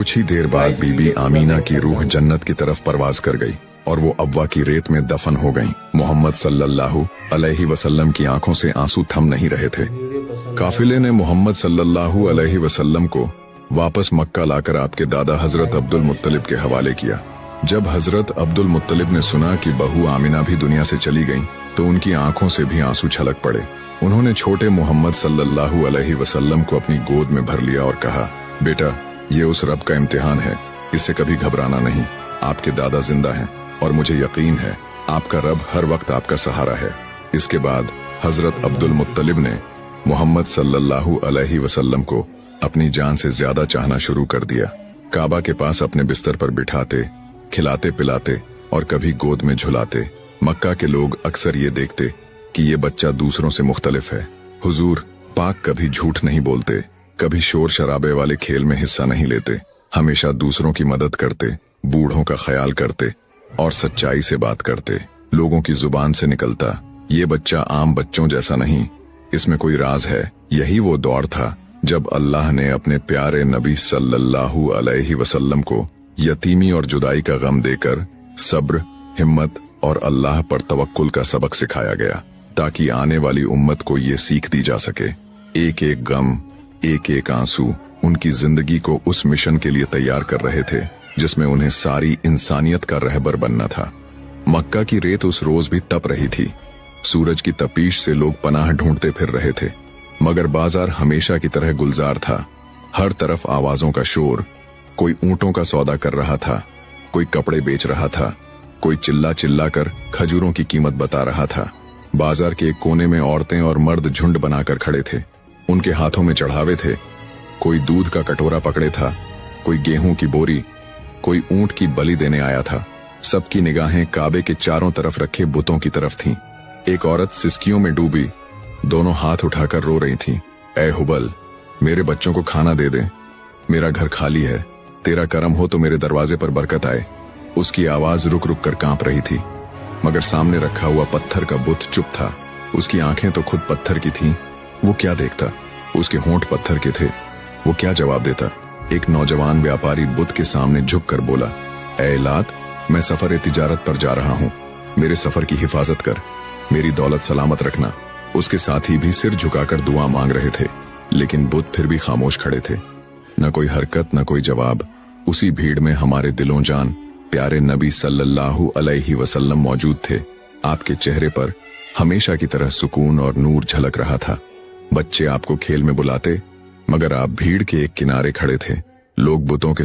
कुछ ही देर बाद बीबी आमीना की रूह जन्नत की तरफ परवाज कर गई और वो अव्वा की रेत में दफन हो गईं। मोहम्मद सल्लल्लाहु अलैहि वसल्लम की आंखों से आंसू थम नहीं रहे थे। काफिले ने मोहम्मद सल्लल्लाहु अलैहि वसल्लम को वापस मक्का लाकर आपके दादा हजरत अब्दुल मुत्तलिब के हवाले किया। जब हजरत अब्दुल मुत्तलिब ने सुना कि बहू आमिना भी दुनिया से चली गईं, तो उनकी आंखों से भी आंसू छलक पड़े। उन्होंने छोटे मोहम्मद सल्लल्लाहु अलैहि वसल्लम को अपनी गोद में भर लिया और कहा, बेटा, ये उस रब का इम्तिहान है, इससे कभी घबराना नहीं। आपके दादा जिंदा हैं और मुझे यकीन है आपका रब हर वक्त आपका सहारा है। इसके बाद हजरत अब्दुल मुत्तलिब ने मोहम्मद सल्लल्लाहु अलैहि वसल्लम को अपनी जान से ज्यादा चाहना शुरू कर दिया। काबा के पास अपने बिस्तर पर बिठाते, खिलाते पिलाते और कभी गोद में झुलाते। मक्का के लोग अक्सर ये देखते कि ये बच्चा दूसरों से मुख्तलिफ है। हुजूर पाक कभी झूठ नहीं बोलते, कभी शोर शराबे वाले खेल में हिस्सा नहीं लेते, हमेशा दूसरों की मदद करते, बूढ़ों का ख्याल करते और सच्चाई से बात करते। लोगों की जुबान से निकलता, ये बच्चा आम बच्चों जैसा नहीं, इसमें कोई राज है। यही वो दौर था जब अल्लाह ने अपने प्यारे नबी सल्लल्लाहु अलैहि वसल्लम को यतीमी और जुदाई का गम देकर सब्र, हिम्मत और अल्लाह पर तवक्कुल का सबक सिखाया गया, ताकि आने वाली उम्मत को ये सीख दी जा सके। एक एक गम, एक एक आंसू उनकी जिंदगी को उस मिशन के लिए तैयार कर रहे थे जिसमें उन्हें सारी इंसानियत का रहबर बनना था। मक्का की रेत उस रोज भी तप रही थी। सूरज की तपीश से लोग पनाह ढूंढते फिर रहे थे, मगर बाजार हमेशा की तरह गुलजार था। हर तरफ आवाजों का शोर, कोई ऊंटों का सौदा कर रहा था, कोई कपड़े बेच रहा था, कोई चिल्ला चिल्ला कर खजूरों की कीमत बता रहा था। बाजार के एक कोने में औरतें और मर्द झुंड बनाकर खड़े थे, उनके हाथों में चढ़ावे थे। कोई दूध का कटोरा पकड़े था, कोई गेहूं की बोरी, कोई ऊंट की बलि देने आया था। सबकी निगाहें काबे के चारों तरफ रखे बुतों की तरफ थीं। एक औरत सिसकियों में डूबी दोनों हाथ उठाकर रो रही थी, ऐ हुबल, मेरे बच्चों को खाना दे दे, मेरा घर खाली है, तेरा करम हो तो मेरे दरवाजे पर बरकत आए। उसकी आवाज रुक रुक कर कांप रही थी, मगर सामने रखा हुआ पत्थर का बुत चुप था। उसकी आंखें तो खुद पत्थर की थीं, वो क्या देखता? उसके होंठ पत्थर के थे, वो क्या जवाब देता? एक नौजवान व्यापारी बुत के सामने झुक कर बोला, ऐ लात, मैं सफर तिजारत पर जा रहा हूँ, मेरे सफर की हिफाजत कर, मेरी दौलत सलामत रखना। उसके साथी भी सिर झुकाकर दुआ मांग रहे थे, लेकिन बुत फिर भी खामोश खड़े थे। न कोई हरकत, न कोई जवाब। उसी भीड़ में हमारे दिलों जान प्यारे नबी सल्लल्लाहु अलैहि वसल्लम मौजूद थे। आपके चेहरे पर हमेशा की तरह सुकून और नूर झलक रहा था। बच्चे आपको खेल में बुलाते, मगर आप भीड़ के एक किनारे खड़े थे। लोग बुतों के